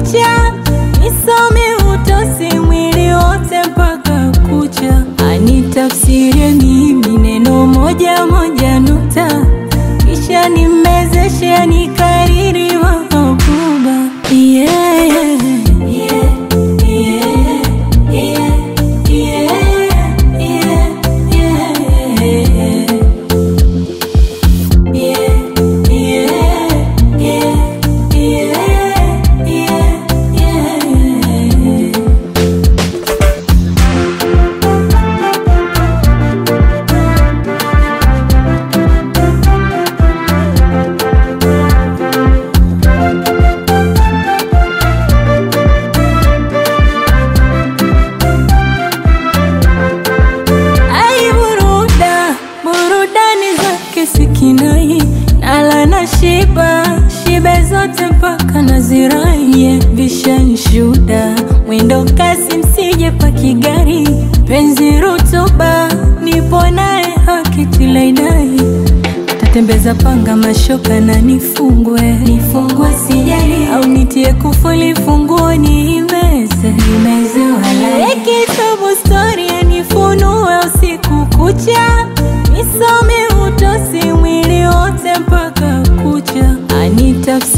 kucha, nisome utosi mwili wote mpaka kucha. Anitafsirie mimi neno moja moja nukta, kisha nimezeshe anikariri mahabuba. Yeah, yeah, yeah, yeah, yeah, yeah, yeah, sikinai nala na shibe zote mpaka nazirai. Vishanshuda mwendo kasi msije pakigari, penzi rutuba nipo nae hakitilaidai. Tatembeza panga mashoka na nifungwe sijali, au nitie kufuli funguo nimeze wala kitabu story nifunue usiku kucha, nisome utosi mwili wote mpaka kucha. Anitafsirie